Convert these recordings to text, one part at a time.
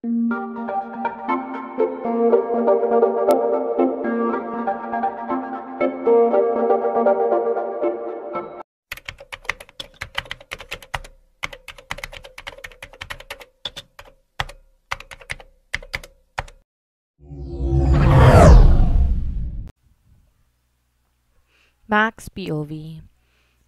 Max POV.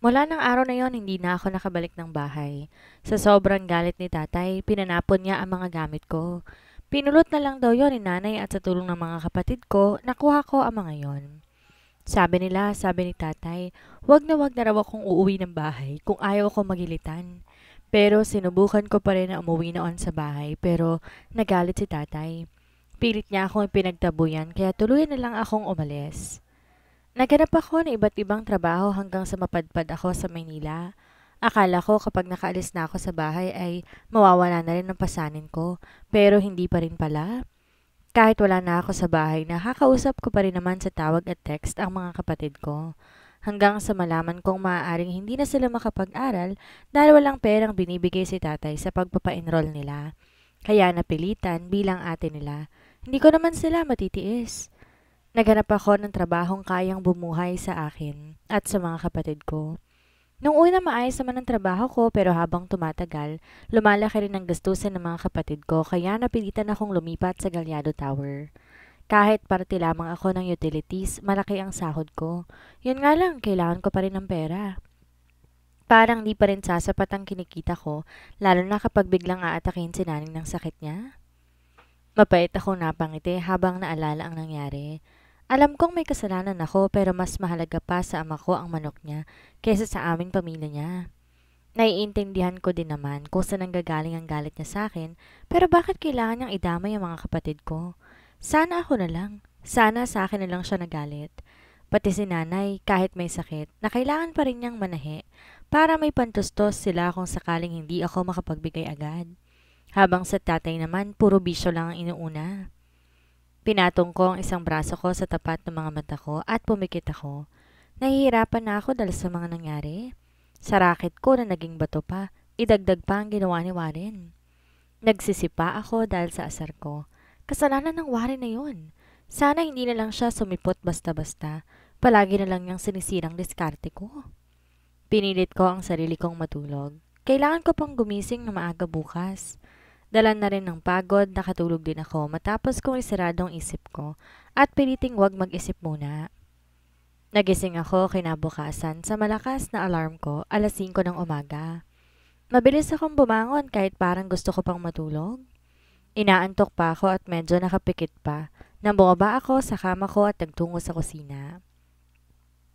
Mula ng araw na yon, hindi na ako nakabalik ng bahay. Sa sobrang galit ni tatay, pinanapon niya ang mga gamit ko. Pinulot na lang daw yon ni nanay at sa tulong ng mga kapatid ko, nakuha ko ang mga yon. Sabi ni tatay, wag na raw akong uuwi ng bahay kung ayaw ko magilitan. Pero sinubukan ko pa rin na umuwi noon sa bahay pero nagalit si tatay. Pilit niya akong pinagtabuyan kaya tuluyan na lang akong umalis. Naghanap ako ng iba't ibang trabaho hanggang sa mapadpad ako sa Maynila. Akala ko kapag nakaalis na ako sa bahay ay mawawala na rin ang pasanin ko, pero hindi pa rin pala. Kahit wala na ako sa bahay, nakakausap ko pa rin naman sa tawag at text ang mga kapatid ko. Hanggang sa malaman kong maaaring hindi na sila makapag-aral dahil walang perang binibigay si tatay sa pagpapa-enroll nila. Kaya napilitan bilang ate nila. Hindi ko naman sila matitiis. Naghanap ako ng trabahong kayang bumuhay sa akin at sa mga kapatid ko. Nung una maayos naman ang trabaho ko pero habang tumatagal, lumalaki rin ang gastusin ng mga kapatid ko kaya napilitan akong lumipat sa Galyado Tower. Kahit parte lamang ako ng utilities, malaki ang sahod ko. Yun nga lang, kailangan ko pa rin ng pera. Parang di pa rin sasapat ang kinikita ko, lalo na kapag biglang aatakin si naning ng sakit niya. Mapait akong napangiti habang naalala ang nangyari. Alam kong may kasalanan ako pero mas mahalaga pa sa ama ko ang manok niya kaysa sa aming pamilya niya. Naiintindihan ko din naman kung saan nanggagaling ang galit niya sa akin pero bakit kailangan niyang idamay ang mga kapatid ko? Sana ako na lang. Sana sa akin na lang siya nagalit. Pati si nanay kahit may sakit na kailangan pa rin niyang manahi para may pantustos sila kung sakaling hindi ako makapagbigay agad. Habang sa tatay naman puro bisyo lang ang inuuna. Pinatong ko ang isang braso ko sa tapat ng mga mata ko at pumikit ako. Nahihirapan na ako dahil sa mga nangyari. Sa raket ko na naging bato pa, idagdag pa ang ginawa ni Warren. Nagsisipa ako dahil sa asar ko. Kasalanan ng Warren na yun. Sana hindi na lang siya sumipot basta-basta. Palagi na lang niyang sinisirang diskarte ko. Pinilit ko ang sarili kong matulog. Kailangan ko pang gumising na maaga bukas. Dala na rin ng pagod, nakatulog din ako matapos kong isaradong isip ko at piliting wag mag-isip muna. Nagising ako kinabukasan sa malakas na alarm ko 5:00 ng umaga. Mabilis akong bumangon kahit parang gusto ko pang matulog. Inaantok pa ako at medyo nakapikit pa nang bumaba ako sa kama ko at nagtungo sa kusina.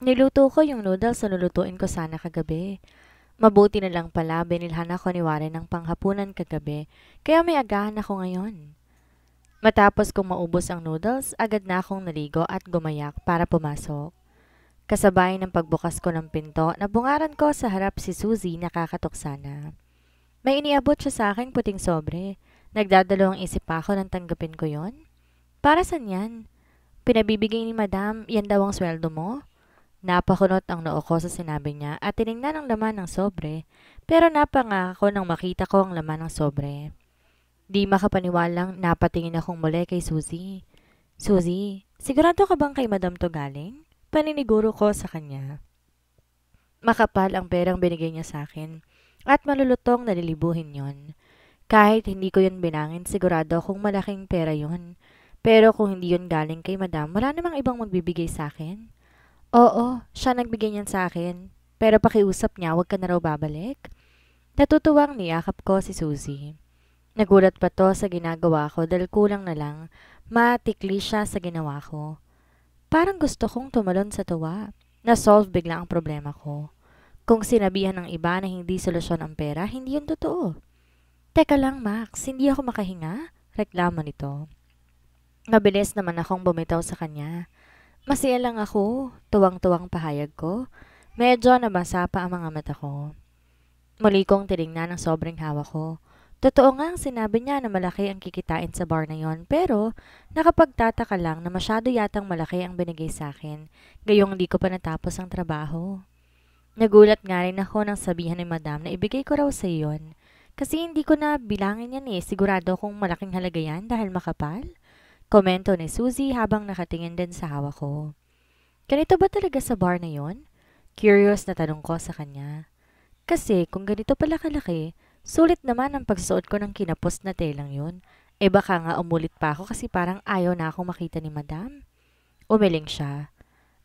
Niluto ko yung noodles na lulutuin ko sana kagabi. Mabuti na lang pala binilhan ako ni Warren ng panghapunan kagabi, kaya may agahan ako ngayon. Matapos kong maubos ang noodles, agad na akong naligo at gumayak para pumasok. Kasabay ng pagbukas ko ng pinto, nabungaran ko sa harap si Suzy nakakatok sana. May iniabot siya sa akin puting sobre. Nagdadalawang isip pa ako nang tanggapin ko yon. Para saan yan? Pinabibigay ni Madam, yan daw ang sweldo mo? Napakunot ang noo ko sa sinabi niya at tiningnan ang laman ng sobre, pero napanga ako nang makita ko ang laman ng sobre. Di makapaniwalang napatingin akong muli kay Suzy. Suzy, sigurado ka bang kay Madam to galing? Paniniguro ko sa kanya. Makapal ang perang binigay niya sa akin at malulutong nalilibuhin yon. Kahit hindi ko yun binangin, sigurado akong malaking pera yon. Pero kung hindi yun galing kay Madam, wala namang ibang magbibigay sa akin. Oo, siya nagbigay niyan sa akin. Pero pakiusap niya, huwag ka na raw babalik. Natutuwang niyakap ko si Suzy. Nagulat pa to sa ginagawa ko dahil kulang na lang. Matikli siya sa ginawa ko. Parang gusto kong tumalon sa tuwa. Na-solve bigla ang problema ko. Kung sinabihan ng iba na hindi solusyon ang pera, hindi yun totoo. Teka lang Max, hindi ako makahinga? Reklamo nito. Mabilis naman akong bumitaw sa kanya. Masaya lang ako, tuwang-tuwang pahayag ko. Medyo nabasa pa ang mga mata ko. Muli kong tinignan ang sobrang hawak ko. Totoo nga ang sinabi niya na malaki ang kikitain sa bar na yon, pero nakapagtataka lang na masyado yatang malaki ang binigay sa akin, gayong hindi ko pa natapos ang trabaho. Nagulat nga rin ako nang sabihan ni Madam na ibigay ko raw sa iyon. Kasi hindi ko na bilangin yan eh. Sigurado kung malaking halaga yan dahil makapal. Komento ni Suzy habang nakatingin din sa hawak ko. Ganito ba talaga sa bar na yon? Curious na tanong ko sa kanya. Kasi kung ganito pala kalaki, sulit naman ang pagsuot ko ng kinapos na telang yun. Baka nga umulit pa ako kasi parang ayaw na akong makita ni madam. Umiling siya.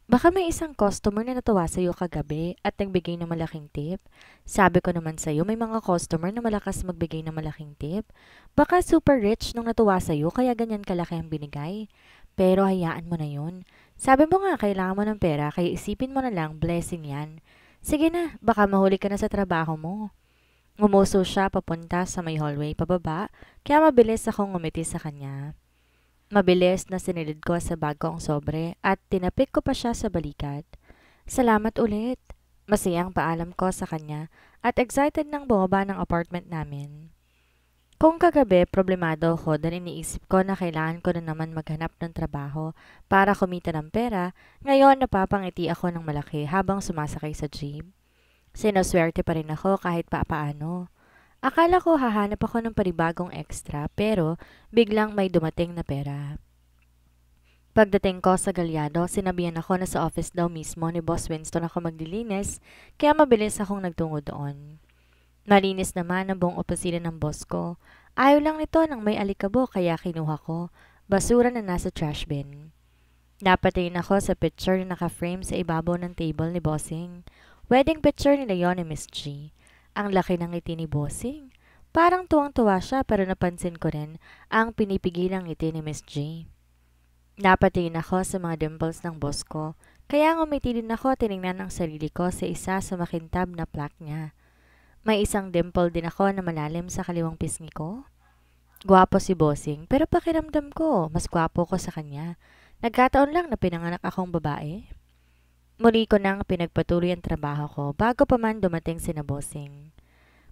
Baka may isang customer na natuwa sa'yo kagabi at nagbigay ng malaking tip. Sabi ko naman sa'yo, may mga customer na malakas magbigay ng malaking tip. Baka super rich nung natuwa sa'yo kaya ganyan kalaki ang binigay. Pero hayaan mo na yun. Sabi mo nga kailangan mo ng pera kaya isipin mo na lang blessing yan. Sige na, baka mahuli ka na sa trabaho mo. Ngumuso siya papunta sa may hallway pababa kaya mabilis akong ngumiti sa kanya. Mabilis na sinilid ko sa bago ang sobre at tinapik ko pa siya sa balikat. Salamat ulit. Masayang paalam ko sa kanya at excited nang bumaba ng apartment namin. Kung kagabi problemado ako dahil iniisip ko na kailangan ko na naman maghanap ng trabaho para kumita ng pera, ngayon napapangiti ako ng malaki habang sumasakay sa jeep. Sinuswerte pa rin ako kahit papaano. Akala ko hahanap ako ng panibagong extra pero biglang may dumating na pera. Pagdating ko sa galyado, sinabihan ako na sa office daw mismo ni Boss Winston ako maglilinis kaya mabilis akong nagtungo doon. Malinis naman ang buong opisina ng boss ko. Ayaw lang nito ng may alikabok kaya kinuha ko. Basura na nasa trash bin. Napatingin ako sa picture na naka-frame sa ibabaw ng table ni Bossing. Wedding picture nila yon ni Miss G. Ang laki ng ngiti ni Bossing. Parang tuwang-tuwa siya pero napansin ko rin ang pinipigilang ngiti ni Miss G. Napatingin ako sa mga dimples ng boss ko. Kaya ngumiti din ako tiningnan ang sarili ko sa isa sa makintab na plaque niya. May isang dimple din ako na malalim sa kaliwang pisngi ko. Gwapo si Bossing pero pakiramdam ko mas gwapo ko sa kanya. Nagkataon lang na pinanganak akong babae. Muli ko nang pinagpatuloy ang trabaho ko bago pa man dumating si na Bossing.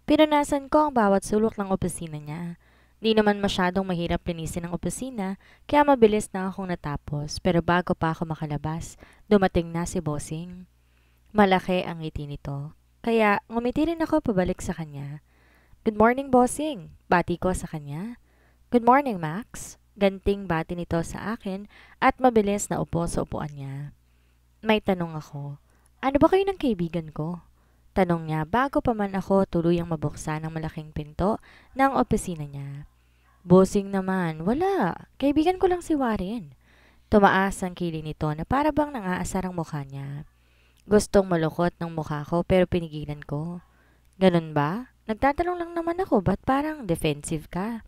Pinunasan ko ang bawat sulok ng opisina niya. Di naman masyadong mahirap linisin ang opisina kaya mabilis na akong natapos pero bago pa ako makalabas, dumating na si Bossing. Malaki ang ngiti nito. Kaya ngumiti rin ako pabalik sa kanya. Good morning, Bossing. Bati ko sa kanya. Good morning, Max. Ganting bati nito sa akin at mabilis na upo sa upuan niya. May tanong ako. Ano ba kayo ng kaibigan ko? Tanong niya bago pa man ako tuluyang mabuksan ang malaking pinto ng opisina niya. Bossing naman, wala. Kaibigan ko lang si Warren. Tumaas ang kilay nito na para bang nangaasar ang mukha niya. Gustong malukot ng mukha ko pero pinigilan ko. Ganun ba? Nagtatanong lang naman ako, ba't parang defensive ka?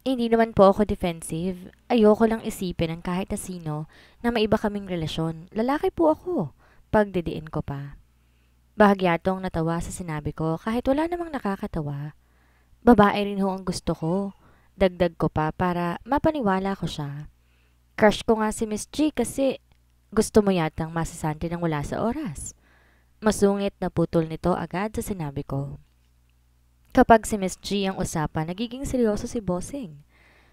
Hindi naman po ako defensive. Ayoko lang isipin ng kahit na sino na maiba kaming relasyon. Lalaki po ako. Pagdidiin ko pa. Bahagyatong natawa sa sinabi ko kahit wala namang nakakatawa. Babae rin ho ang gusto ko. Dagdag ko pa para mapaniwala ko siya. Crush ko nga si Miss G kasi gusto mo yatang masasante ng wala sa oras. Masungit na putol nito agad sa sinabi ko. Kapag si Miss G ang usapan, nagiging seryoso si Bossing.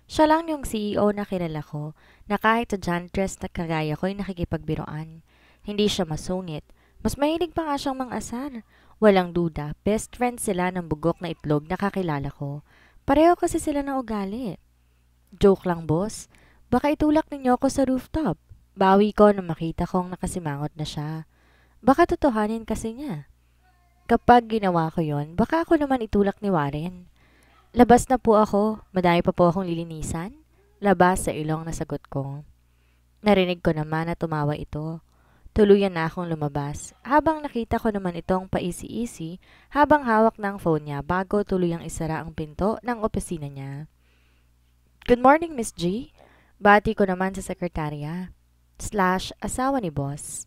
Siya lang yung CEO na kilala ko na kahit sa janitress na kagaya ko'y nakikipagbiroan. Hindi siya masungit. Mas mahilig pa nga siyang mang-asar. Walang duda, best friend sila ng bugok na itlog na kakilala ko. Pareho kasi sila ng ugali. Joke lang, boss. Baka itulak ninyo ako sa rooftop. Bawi ko nang makita kong nakasimangot na siya. Baka totohanin kasi niya. Kapag ginawa ko yon, baka ako naman itulak ni Warren. Labas na po ako, madami pa po akong lilinisan. Labas sa ilong na sagot ko. Narinig ko naman na tumawa ito. Tuluyan na akong lumabas, habang nakita ko naman itong paisi-isi habang hawak ng phone niya bago tuluyang isara ang pinto ng opisina niya. Good morning, Miss G. Bati ko naman sa sekretarya. / asawa ni boss.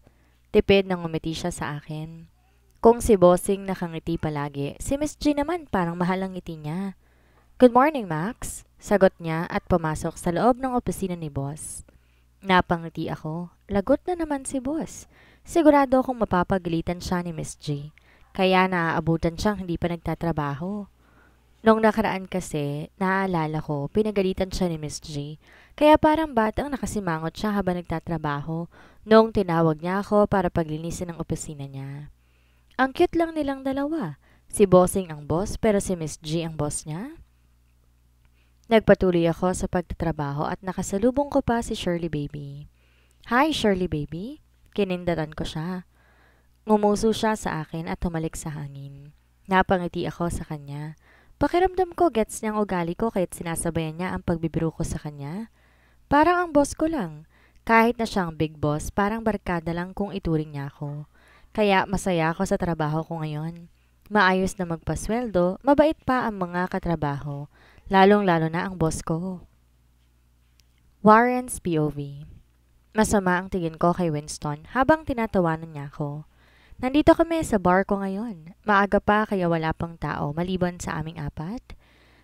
Tipid nang ngumiti siya sa akin. Kung si Bossing nakangiti palagi, si Miss G naman parang mahal ang ngiti niya. Good morning, Max. Sagot niya at pumasok sa loob ng opisina ni boss. Napangiti ako. Lagot na naman si boss. Sigurado akong mapapagalitan siya ni Miss G. Kaya naaabutan siyang hindi pa nagtatrabaho. Nung nakaraan kasi, naaalala ko, pinagalitan siya ni Miss G. Kaya parang batang nakasimangot siya habang nagtatrabaho nung tinawag niya ako para paglinisin ang opisina niya. Ang cute lang nilang dalawa. Si Bossing ang boss pero si Miss G ang boss niya? Nagpatuloy ako sa pagtatrabaho at nakasalubong ko pa si Shirley Baby. Hi, Shirley Baby. Kinindatan ko siya. Ngumuso siya sa akin at humalik sa hangin. Napangiti ako sa kanya. Pakiramdam ko gets niyang ugali ko kahit sinasabayan niya ang pagbibiro ko sa kanya. Parang ang boss ko lang. Kahit na siyang big boss, parang barkada lang kung ituring niya ako. Kaya masaya ako sa trabaho ko ngayon. Maayos na magpasweldo, mabait pa ang mga katrabaho. Lalong-lalo na ang boss ko. Warren's POV. Masama ang tingin ko kay Winston habang tinatawanan niya ako. Nandito kami sa bar ko ngayon. Maaga pa kaya wala pang tao maliban sa aming apat.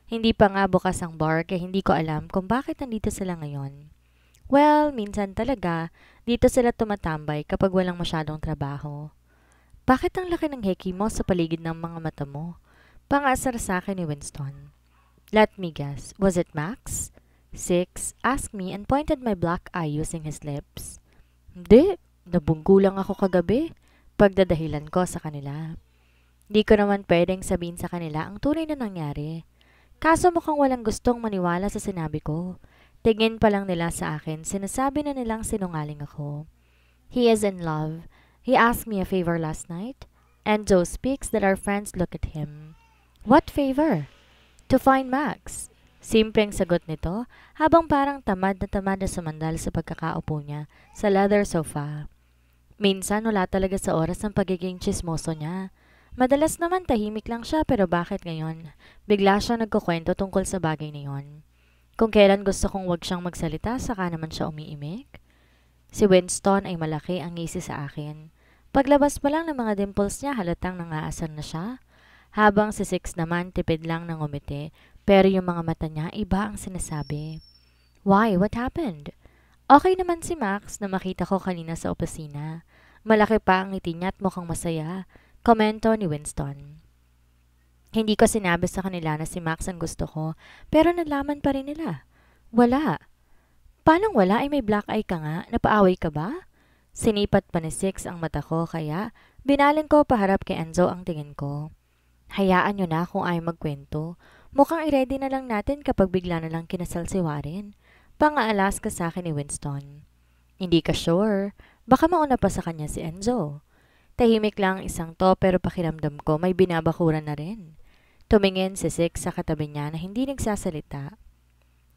Hindi pa nga bukas ang bar kaya hindi ko alam kung bakit nandito sila ngayon. Well, minsan talaga, dito sila tumatambay kapag walang masyadong trabaho. Bakit ang laki ng heki mo sa paligid ng mga mata mo? Pangasar sa akin ni Winston. Let me guess, was it Max? Six asked me and pointed my black eye using his lips. Hindi, nabunggo lang ako kagabi. Pagdadahilan ko sa kanila. Di ko naman pwedeng sabihin sa kanila ang tunay na nangyari. Kaso mukhang walang gustong maniwala sa sinabi ko. Tingin pa lang nila sa akin, sinasabi na nilang sinungaling ako. He is in love. He asked me a favor last night. And Joe speaks that our friends look at him. What favor? To find Max. Simpleng sagot nito habang parang tamad na sumandal sa pagkakaupo niya sa leather sofa. Minsan wala talaga sa oras ng pagiging chismoso niya. Madalas naman tahimik lang siya pero bakit ngayon? Bigla siya nagkukwento tungkol sa bagay na yon. Kung kailan gusto kong wag siyang magsalita, saka naman siya umiimik. Si Winston ay malaki ang ngisi sa akin. Paglabas pa lang ng mga dimples niya, halatang nangaasar na siya. Habang si Six naman tipid lang ng umiti, pero yung mga mata niya iba ang sinasabi. Why? What happened? Okay naman si Max na makita ko kanina sa opisina. Malaki pa ang ngiti niya at mukhang masaya. Komento ni Winston. Hindi ko sinabi sa kanila na si Max ang gusto ko, pero nalaman pa rin nila. Wala. Paanong wala ay may black eye ka nga? Napaaway ka ba? Sinipat pa ni Six ang mata ko kaya binalin ko paharap kay Enzo ang tingin ko. Hayaan nyo na kung ayaw magkwento. Mukhang i-ready na lang natin kapag bigla na lang kinasal si Warren. Pang-aalas ka sa akin ni Winston. Hindi ka sure. Baka mauna pa sa kanya si Enzo. Tahimik lang isang to pero pakiramdam ko may binabakuran na rin. Tumingin si Six sa katabi niya na hindi nagsasalita.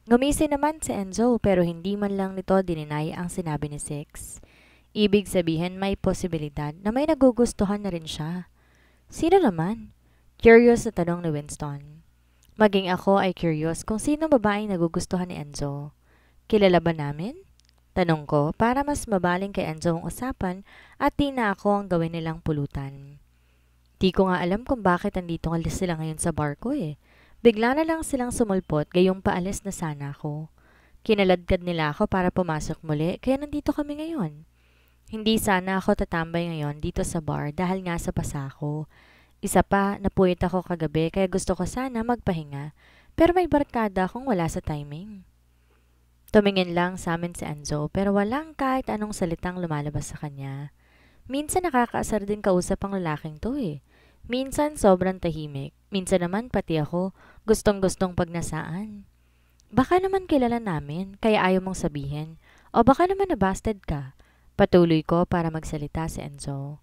Ngumisi naman si Enzo pero hindi man lang nito dininay ang sinabi ni Six. Ibig sabihin may posibilidad na may nagugustuhan na rin siya. Sino naman? Curious na tanong ni Winston. Maging ako ay curious kung sino babaeng nagugustuhan ni Enzo. Kilala ba namin? Tanong ko para mas mabaling kay Enzo ang usapan at di na ako ang gawin nilang pulutan. Di ko nga alam kung bakit andito nga sila ngayon sa bar ko eh. Bigla na lang silang sumulpot gayong paalis na sana ako. Kinaladkad nila ako para pumasok muli kaya nandito kami ngayon. Hindi sana ako tatambay ngayon dito sa bar dahil nga sa pasako. Isa pa, napuyat ako kagabi kaya gusto ko sana magpahinga pero may barkada akong wala sa timing. Tumingin lang sa amin si Enzo pero walang kahit anong salitang lumalabas sa kanya. Minsan nakakaasar din kausap ang lalaking to eh. Minsan sobrang tahimik. Minsan naman pati ako gustong-gustong pagnasaan. Baka naman kilala namin kaya ayaw mong sabihin. O baka naman nabasted ka. Patuloy ko para magsalita si Enzo.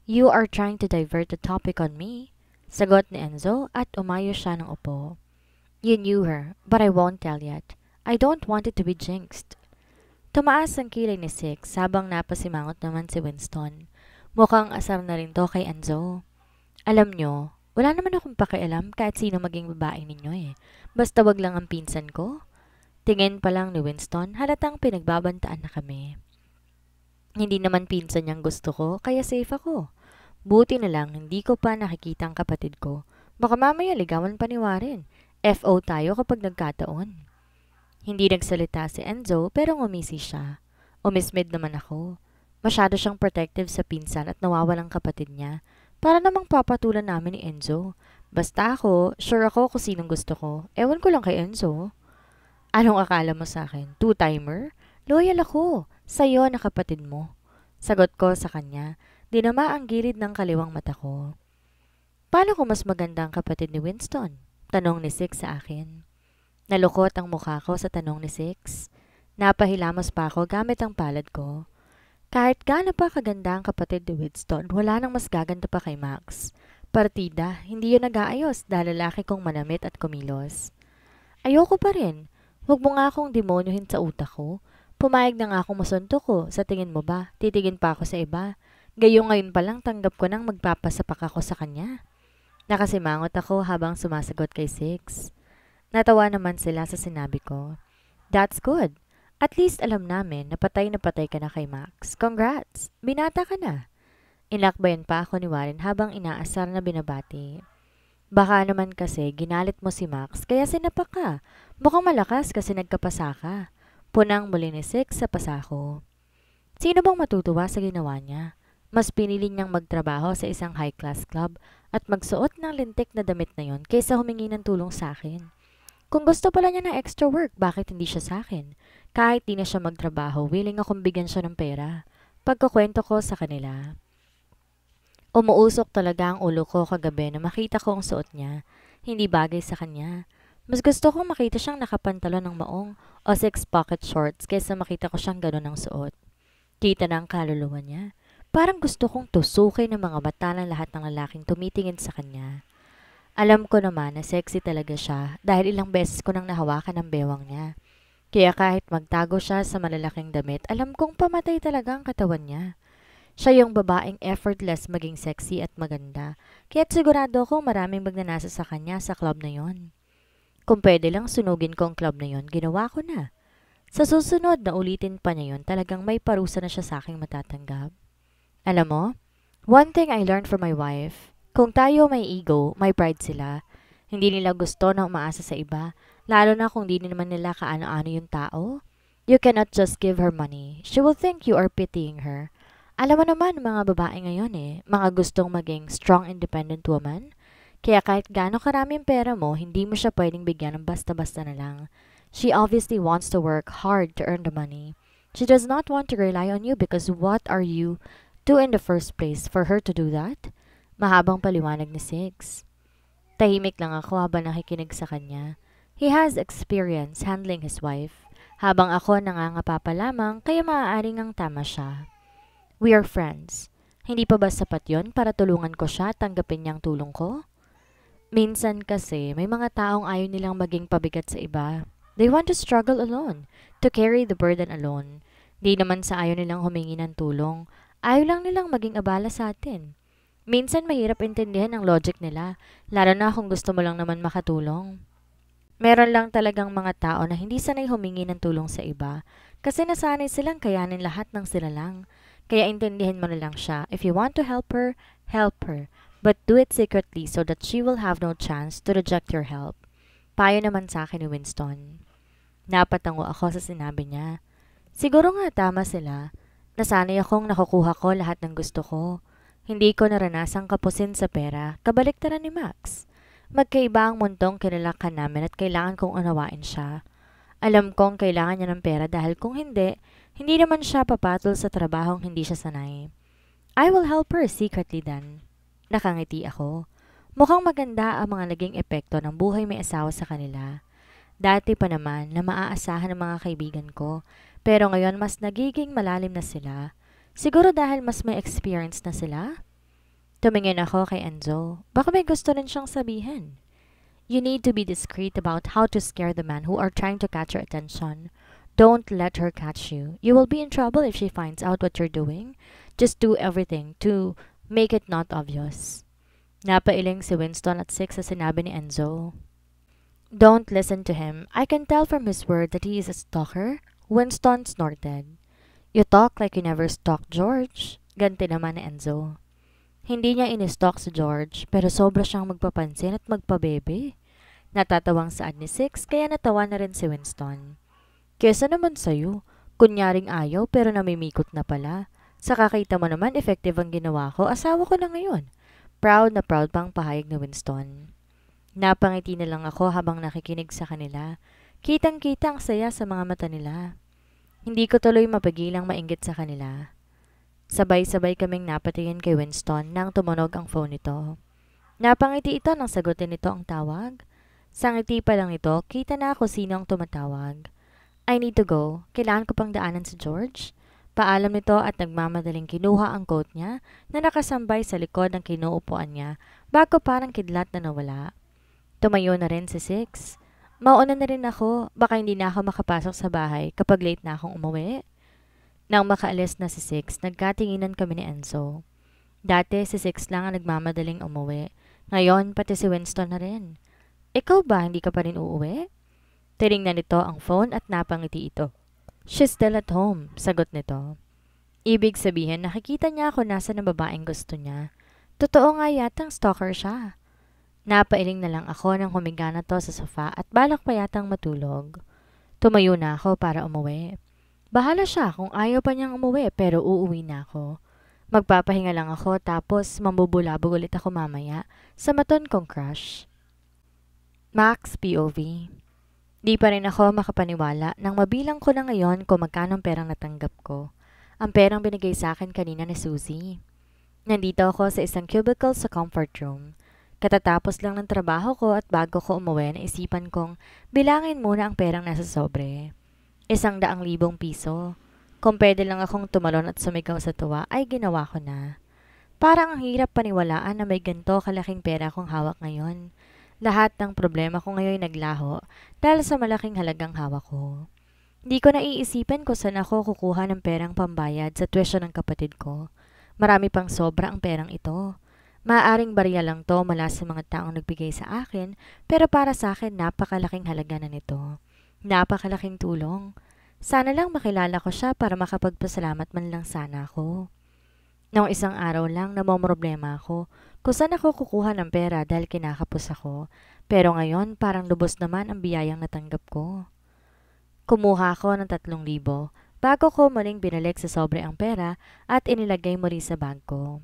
You are trying to divert the topic on me. Sagot ni Enzo at umayo siya ng upo. You knew her, but I won't tell yet. I don't want it to be jinxed. Tumaas ang kilay ni Six habang napasimangot naman si Winston. Mukhang asar na rin to kay Enzo. Alam nyo, wala naman akong pakialam kahit sino maging babae ninyo eh. Basta wag lang ang pinsan ko. Tingin pa lang ni Winston, halatang pinagbabantaan na kami. Hindi naman pinsan niyang gusto ko, kaya safe ako. Buti na lang, hindi ko pa nakikita ang kapatid ko. Baka mamaya ligawan pa ni Warren. FO tayo kapag nagkataon. Hindi nagsalita si Enzo pero ngumisi siya. Umismid naman ako. Masyado siyang protective sa pinsan at nawawalang kapatid niya. Para namang papatulan namin ni Enzo. Basta ako, sure ako kung sinong gusto ko. Ewan ko lang kay Enzo. Anong akala mo sa akin? Two-timer? Loyal ako. Sa'yo na kapatid mo. Sagot ko sa kanya. Dinama ang gilid ng kaliwang mata ko. Paano kung mas maganda ang kapatid ni Winston? Tanong ni Six sa akin. Nalukot ang mukha ko sa tanong ni Six. Napahilamos pa ako gamit ang palad ko. Kahit gaano pa kaganda ang kapatid ni Winston, wala nang mas gaganda pa kay Max. Partida, hindi yun nag-aayos dahil lalaki kong manamit at kumilos. Ayoko pa rin. Huwag mo nga akong demonyohin sa utak ko. Pumayag na nga akong masuntok ko. Sa tingin mo ba, titigin pa ako sa iba? Gayong ngayon pa lang tanggap ko nang magpapasapak ako sa kanya. Nakasimangot ako habang sumasagot kay Six. Natawa naman sila sa sinabi ko. That's good. At least alam namin na patay ka na kay Max. Congrats! Binata ka na. Inakbayan pa ako ni Warren habang inaasar na binabati. Baka naman kasi ginalit mo si Max kaya sinapak ka. Mukhang malakas kasi nagkapasa ka. Punang muli ni Six sa pasako. Sino bang matutuwa sa ginawa niya? Mas pinili niyang magtrabaho sa isang high-class club at magsuot ng lintik na damit na yon kaysa humingi ng tulong sa akin. Kung gusto pala niya ng extra work, bakit hindi siya sa akin? Kahit di na siya magtrabaho, willing akong bigyan siya ng pera. Pagkukwento ko sa kanila. Umuusok talaga ang ulo ko kagabi na makita ko ang suot niya. Hindi bagay sa kanya. Mas gusto kong makita siyang nakapantalon ng maong o six-pocket shorts kaysa makita ko siyang gano'n ang suot. Kita na ang kaluluwa niya. Parang gusto kong tusukin ng mga mata ng lahat ng lalaking tumitingin sa kanya. Alam ko naman na sexy talaga siya dahil ilang beses ko nang nahawakan ang bewang niya. Kaya kahit magtago siya sa malalaking damit, alam kong pamatay talaga ang katawan niya. Siya yung babaeng effortless maging sexy at maganda. Kaya't sigurado ko maraming magnanasa sa kanya sa club na yon. Kung pwede lang sunugin ko ang club na yon, ginawa ko na. Sa susunod na ulitin pa niya yon, talagang may parusa na siya sa aking matatanggap. Alam mo, one thing I learned from my wife, kung tayo may ego, may pride sila. Hindi nila gusto na umaasa sa iba, lalo na kung di naman nila kaano-ano yung tao. You cannot just give her money. She will think you are pitying her. Alam mo naman mga babae ngayon mga gustong maging strong independent woman. Kaya kahit gaano karaming pera mo, hindi mo siya pwedeng bigyan ng basta-basta na lang. She obviously wants to work hard to earn the money. She does not want to rely on you because what are you to in the first place for her to do that? Mahabang paliwanag ni Six. Tahimik lang ako habang nakikinig sa kanya. He has experience handling his wife, habang ako nangangapa pa lamang kaya maaaring ang tama siya. We are friends. Hindi pa ba sapat yon para tulungan ko siya at tanggapin niyang tulong ko? Minsan kasi may mga taong ayaw nilang maging pabigat sa iba. They want to struggle alone, to carry the burden alone. Di naman sa ayaw nilang humingi ng tulong. Ayaw lang nilang maging abala sa atin. Minsan mahirap intindihan ang logic nila, lalo na kung gusto mo lang naman makatulong. Meron lang talagang mga tao na hindi sanay humingi ng tulong sa iba kasi nasanay silang kayanin lahat ng sila lang. Kaya intindihin mo na lang siya. If you want to help her, but do it secretly so that she will have no chance to reject your help. Payo naman sa akin ni Winston. Napatango ako sa sinabi niya. Siguro nga tama sila. Nasanay akong nakukuha ko lahat ng gusto ko. Hindi ko naranasang kapusin sa pera, kabaliktaran ni Max. Magkaiba ang mundong kinalakan namin at kailangan kong unawain siya. Alam kong kailangan niya ng pera dahil kung hindi naman siya papatol sa trabahong hindi siya sanay. I will help her secretly then. Nakangiti ako. Mukhang maganda ang mga naging epekto ng buhay may asawa sa kanila. Dati pa naman na maaasahan ng mga kaibigan ko, pero ngayon mas nagiging malalim na sila. Siguro dahil mas may experience na sila? Tumingin ako kay Enzo. Baka may gusto rin siyang sabihin. You need to be discreet about how to scare the men who are trying to catch your attention. Don't let her catch you. You will be in trouble if she finds out what you're doing. Just do everything to make it not obvious. Napailing si Winston at Six sa sinabi ni Enzo. Don't listen to him. I can tell from his word that he is a stalker. Winston snorted. You talk like you never stalked George. Ganti naman ni Enzo. Hindi niya in-stalk si George, pero sobra siyang magpapansin at magpabebe. Natatawang saad ni Six, kaya natawa na rin si Winston. Kesa naman sa'yo, kunyaring ayaw pero namimikot na pala. Sa kakita mo naman, effective ang ginawa ko, asawa ko na ngayon. Proud na proud pang pahayag ni Winston. Napangiti na lang ako habang nakikinig sa kanila. Kitang-kita ang saya sa mga mata nila. Hindi ko tuloy mapigilang mainggit sa kanila. Sabay-sabay kaming napatingin kay Winston nang tumunog ang phone nito. Napangiti ito nang sagutin nito ang tawag. Sa ngiti pa lang ito, kita na ako sino ang tumatawag. I need to go. Kailangan ko pang daanan si George. Paalam nito at nagmamadaling kinuha ang coat niya na nakasambay sa likod ng kinuupuan niya bago parang kidlat na nawala. Tumayo na rin si Six. Mauna na rin ako, baka hindi na ako makapasok sa bahay kapag late na akong umuwi. Nang makaalis na si Six, nagkatinginan kami ni Enzo. Dati si Six lang ang nagmamadaling umuwi. Ngayon, pati si Winston na rin. Ikaw ba, hindi ka pa rin uuwi? Tiningnan nito ang phone at napangiti ito. She's still at home, sagot nito. Ibig sabihin, nakikita niya ako nasa ng babaeng gusto niya. Totoo nga yatang stalker siya. Napailing na lang ako nang humiga na to sa sofa at balak pa yatang matulog. Tumayo na ako para umuwi. Bahala siya kung ayaw pa niyang umuwi pero uuwi na ako. Magpapahinga lang ako tapos mambubulabog ulit ako mamaya sa maton kong crush. Max POV. Di pa rin ako makapaniwala nang mabilang ko na ngayon kung magkano ang perang natanggap ko. Ang perang binigay sa akin kanina ni Suzy. Nandito ako sa isang cubicle sa comfort room. Katatapos lang ng trabaho ko at bago ko umuwi naisipan kong bilangin muna ang perang nasa sobre. 100,000 piso. Kung pwede lang akong tumalon at sumigaw sa tuwa ay ginawa ko na. Parang ang hirap paniwalaan na may ganito kalaking pera akong hawak ngayon. Lahat ng problema ko ngayon naglaho dahil sa malaking halagang hawak ko. Hindi ko naiisipin kung saan ako kukuha ng perang pambayad sa tuition ng kapatid ko. Marami pang sobra ang perang ito. Maaaring barya lang to mula sa mga taong nagbigay sa akin pero para sa akin napakalaking halaga na nito. Napakalaking tulong. Sana lang makilala ko siya para makapagpasalamat man lang sana ako. Noong isang araw lang namomroblema ako kung saan ako kukuha ng pera dahil kinakapos ako. Pero ngayon parang lubos naman ang biyayang natanggap ko. Kumuha ako ng 3,000 bago ko muling binalik sa sobre ang pera at inilagay muli sa bag ko.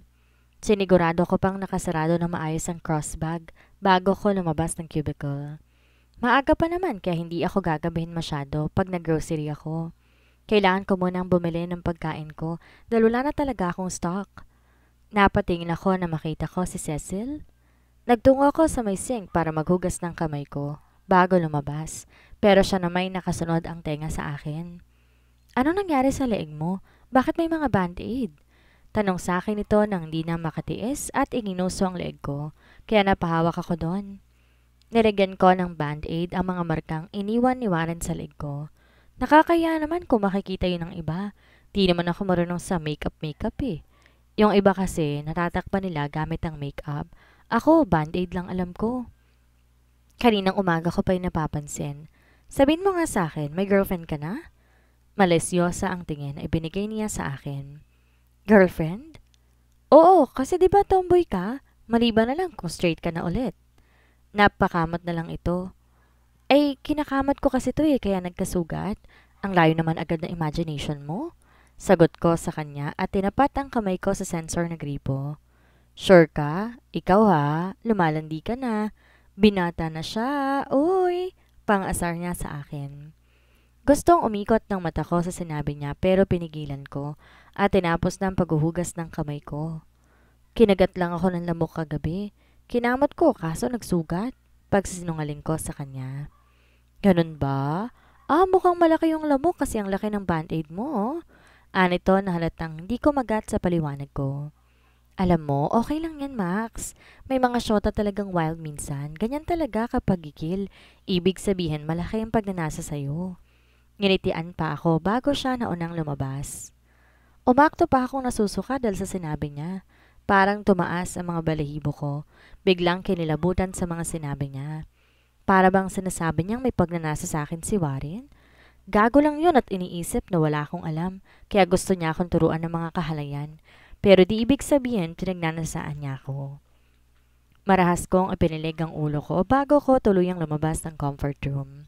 Sinigurado ko pang nakasarado na maayos ang crossbag bago ko lumabas ng cubicle. Maaga pa naman kaya hindi ako gagabihin masyado pag nag-grocery ako. Kailangan ko munang bumili ng pagkain ko dahil wala na talaga akong stock. Napatingin ako na makita ko si Cecil. Nagtungo ako sa may sink para maghugas ng kamay ko bago lumabas pero siya na may nakasunod ang tenga sa akin. Ano nangyari sa leeg mo? Bakit may mga band-aid? Tanong sa akin ito nang hindi na makatiis at iginuso ang leeg ko kaya napahawak ako doon. Nilagyan ko ng band-aid ang mga markang iniwan ni Warren sa leg ko. Nakakaya naman kung makikita yun ng iba. Di naman ako marunong sa makeup eh. Yung iba kasi natatakpan nila gamit ang makeup. Ako, band-aid lang alam ko. Kaninang umaga ko pa yung napapansin. Sabihin mo nga sa akin, may girlfriend ka na? Malesyosa ang tingin ay binigay niya sa akin. Girlfriend? Oo, kasi di ba tomboy ka? Maliban na lang kung straight ka na ulit. Napakamot na lang ito. Ay, kinakamat ko kasi to kaya nagkasugat. Ang layo naman agad na imagination mo. Sagot ko sa kanya at tinapat ang kamay ko sa sensor na gripo. Sure ka? Ikaw ha? Lumalandi ka na. Binata na siya. Uy! Pang-asar niya sa akin. Gustong umikot ng mata ko sa sinabi niya pero pinigilan ko at tinapos na ang paghuhugas ng kamay ko. Kinagat lang ako ng lamok kagabi. Kinamot ko kaso nagsugat. Pagsisinungaling ko sa kanya. Ganun ba? Mukhang malaki yung lamok kasi ang laki ng band-aid mo. Oh. Anito na halatang hindi ko magat sa paliwanag ko. Alam mo, okay lang yan, Max. May mga shota talagang wild minsan. Ganyan talaga kapag gigil. Ibig sabihin malaki ang pagnanasa sa'yo. Nginitian pa ako bago siya naunang lumabas. Umakto pa akong nasusuka dahil sa sinabi niya. Parang tumaas ang mga balahibo ko. Biglang kinilabutan sa mga sinabi niya. Para bang sinasabi niyang may pagnanasa sa akin si Warren? Gago lang yun at iniisip na wala akong alam. Kaya gusto niya akong turuan ng mga kahalayan. Pero di ibig sabihin pinagnanasaan niya ako. Marahas kong ipinilig ang ulo ko bago ko tuluyang lumabas ng comfort room.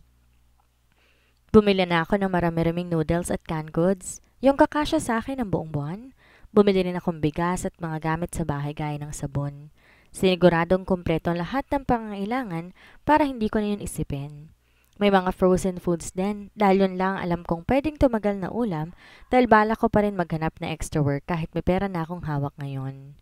Bumili na ako ng marami-raming noodles at canned goods. Yung kakasya sa akin ng buong buwan. Bumili rin akong bigas at mga gamit sa bahay gaya ng sabon. Siniguradong kumpleto ang lahat ng pangangailangan para hindi ko na yun isipin. May mga frozen foods din dahil yun lang alam kong pwedeng tumagal na ulam dahil bala ko pa rin maghanap na extra work kahit may pera na akong hawak ngayon.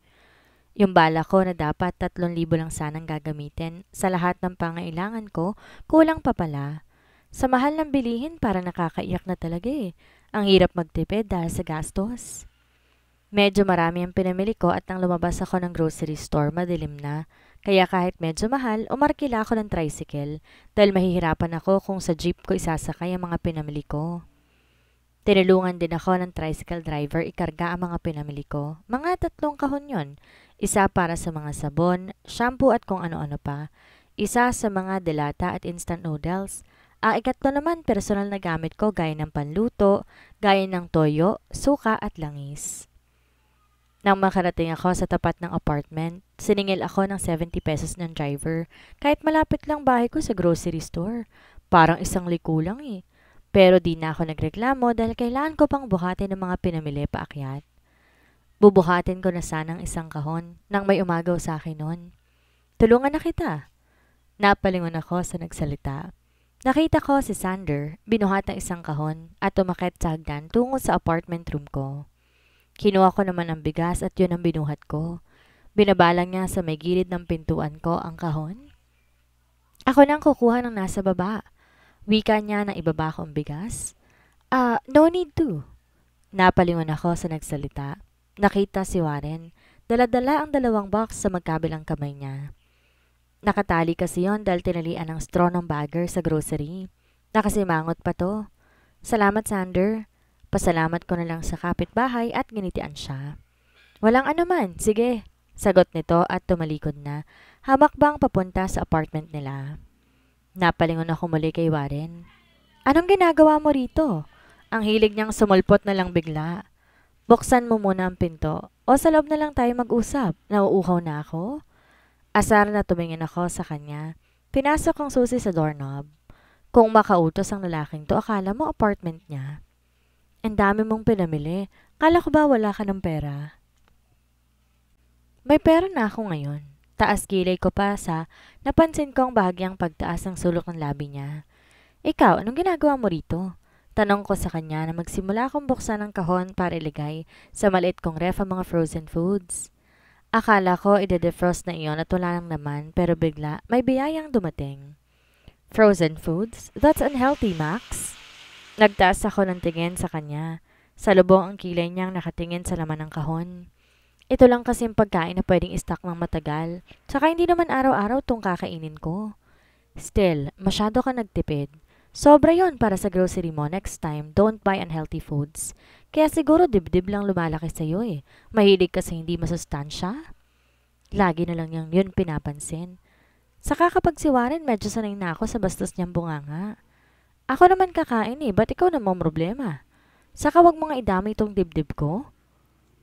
Yung bala ko na dapat 3,000 lang sanang gagamitin sa lahat ng pangailangan ko, kulang pa pala. Sa mahal ng bilihin para nakakaiyak na talaga eh. Ang hirap magtipid dahil sa gastos. Medyo marami ang pinamili ko at nang lumabas ako ng grocery store, madilim na. Kaya kahit medyo mahal, umarkila ako ng tricycle dahil mahihirapan ako kung sa jeep ko isasakay ang mga pinamili ko. Tinulungan din ako ng tricycle driver ikarga ang mga pinamili ko. Mga 3 kahon yon. Isa para sa mga sabon, shampoo at kung ano-ano pa. Isa sa mga delata at instant noodles. Ang ikatlo naman personal na gamit ko gaya ng panluto, gaya ng toyo, suka at langis. Nang makarating ako sa tapat ng apartment, siningil ako ng 70 pesos ng driver kahit malapit lang bahay ko sa grocery store. Parang isang liko lang eh. Pero di na ako nagreklamo dahil kailangan ko pang buhatin ng mga pinamili paakyat. Bubuhatin ko na sanang 1 kahon nang may umagaw sa akin noon. Tulungan na kita. Napalingon ako sa nagsalita. Nakita ko si Sander, binuhat ng 1 kahon at umakyat sa hagdan tungo sa apartment room ko. Kinuha ko naman ang bigas at yun ang binuhat ko. Binabalang niya sa may gilid ng pintuan ko ang kahon. Ako nang kukuha ng nasa baba. Wika niya na ibaba ko ang bigas. No need to. Napalingon ako sa nagsalita. Nakita si Warren. Dala-dala ang 2 box sa magkabilang kamay niya. Nakatali kasi yon dahil tinalian ng straw ng bagger sa grocery. Nakasimangot pa to. Salamat, Sander. Pasalamat ko na lang sa kapitbahay at ginitian siya. Walang anuman, sige. Sagot nito at tumalikod na. Hamakbang papunta sa apartment nila. Napalingon ako muli kay Warren. Anong ginagawa mo rito? Ang hilig niyang sumulpot na lang bigla. Buksan mo muna ang pinto o sa loob na lang tayo mag-usap. Nauuhaw na ako. Asar na tumingin ako sa kanya. Pinasok ang susi sa doorknob. Kung makautos ang lalaking to, akala mo apartment niya. Ang dami mong pinamili. Kala ko ba wala ka ng pera? May pera na ako ngayon. Taas kilay ko pa sa napansin kong bahagyang pagtaas ng sulok ng labi niya. Ikaw, anong ginagawa mo rito? Tanong ko sa kanya na magsimula akong buksan ng kahon para iligay sa maliit kong ref ang mga frozen foods. Akala ko ide-defrost na iyon at wala lang naman pero bigla may biyayang dumating. Frozen foods? That's unhealthy, Max. Nagtaas ako ng tingin sa kanya. Sa lubong ang kilay niyang nakatingin sa laman ng kahon. Ito lang kasing pagkain na pwedeng stock ng matagal. Tsaka hindi naman araw-araw tong kakainin ko. Still, masyado ka nagtipid. Sobra yon para sa grocery mo. Next time, don't buy unhealthy foods. Kaya siguro dibdib lang lumalaki sa'yo eh. Mahilig kasi hindi masustansya. Lagi na lang yun pinapansin. Saka kapag si Warren, medyo sanay na ako sa bastos niyang bunganga. Ako naman kakain eh, ba't ikaw namang problema? Saka wag mo nga idamay itong dibdib ko.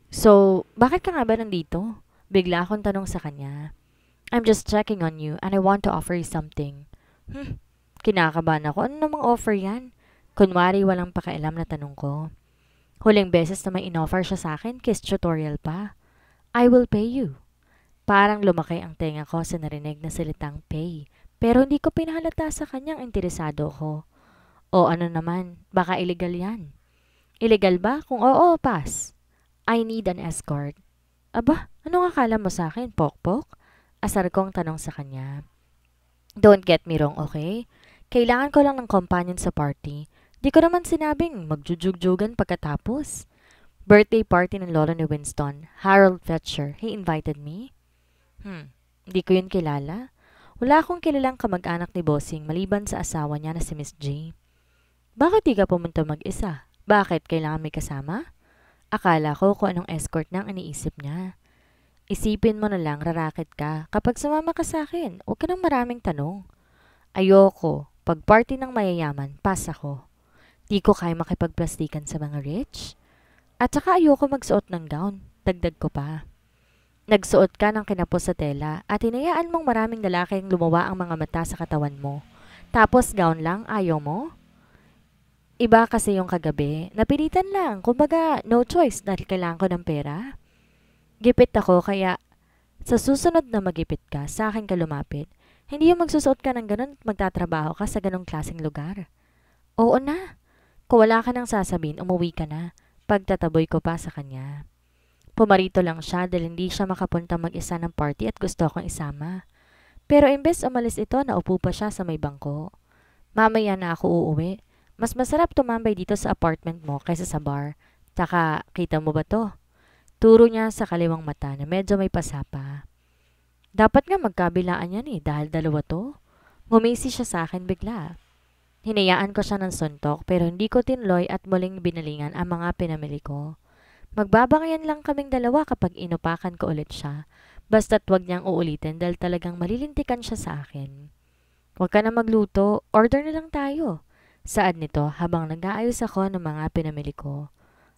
So, bakit ka nga ba nandito? Bigla akong tanong sa kanya. I'm just checking on you and I want to offer you something. Kinakabahan ako. Ano namang offer yan? Kunwari walang pakialam na tanong ko. Huling beses na may inoffer siya sa akin, kiss tutorial pa. I will pay you. Parang lumaki ang tenga ko sa narinig na salitang pay. Pero hindi ko pinahalata sa kanyang interesado ko. O ano naman, baka illegal yan. Illegal ba? Kung oo, pass. I need an escort. Aba, anong akala mo sa akin, pokpok? Asar kong tanong sa kanya. Don't get me wrong, okay? Kailangan ko lang ng companion sa party. Di ko naman sinabing magjujugjugan pagkatapos. Birthday party ng lolo ni Winston, Harold Fletcher. He invited me. Di ko yun kilala. Wala akong kilalang kamag-anak ni Bossing maliban sa asawa niya na si Miss J. Bakit di ka pumunta mag-isa? Bakit? Kailangan may kasama? Akala ko kung anong escort na ang iniisip niya. Isipin mo na lang, rarakit ka. Kapag sumama ka sa akin, huwag ka ng maraming tanong. Ayoko. Pag party ng mayayaman, pass ako. Di ko kaya makipagplastikan sa mga rich. At saka ayoko magsuot ng gown. Dagdag ko pa. Nagsuot ka ng kinapos sa tela at hinayaan mong maraming lalaking lumawa ang mga mata sa katawan mo. Tapos gown lang, ayaw mo? Iba kasi yung kagabi. Napilitan lang. Kumbaga, no choice dahil kailangan ko ng pera. Gipit ako kaya sa susunod na magipit ka, sa akin ka lumapit. Hindi yung magsusuot ka ng ganun at magtatrabaho ka sa ganung klaseng lugar. Oo na. Kung wala ka nang sasabihin, umuwi ka na. Pagtataboy ko pa sa kanya. Pumarito lang siya dahil hindi siya makapunta mag-isa ng party at gusto akong isama. Pero imbes umalis ito, naupo pa siya sa may bangko. Mamaya na ako uuwi. Mas masarap tumambay dito sa apartment mo kaysa sa bar. Tsaka, kita mo ba to? Turo niya sa kaliwang mata na medyo may pasapa. Dapat nga magkabilaan yan dahil dalawa to. Ngumisi siya sa akin bigla. Hinayaan ko siya ng suntok pero hindi ko tinloy at muling binalingan ang mga pinamili ko. Magbabangayan lang kaming dalawa kapag inupakan ko ulit siya. Basta't wag niyang uulitin dahil talagang malilintikan siya sa akin. Huwag ka na magluto, order na lang tayo. Saad nito habang nag-aayos ako ng mga pinamili ko.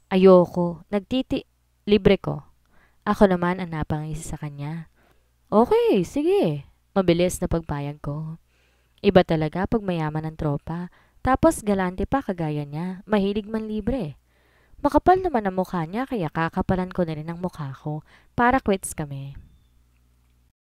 Ayoko, libre ko. Ako naman ang napangisi sa kanya. Okay, sige. Mabilis na pagpayag ko. Iba talaga pag mayaman ng tropa. Tapos galante pa kagaya niya, mahilig man libre. Makapal naman ang mukha niya kaya kakapalan ko na rin ang mukha ko para quits kami.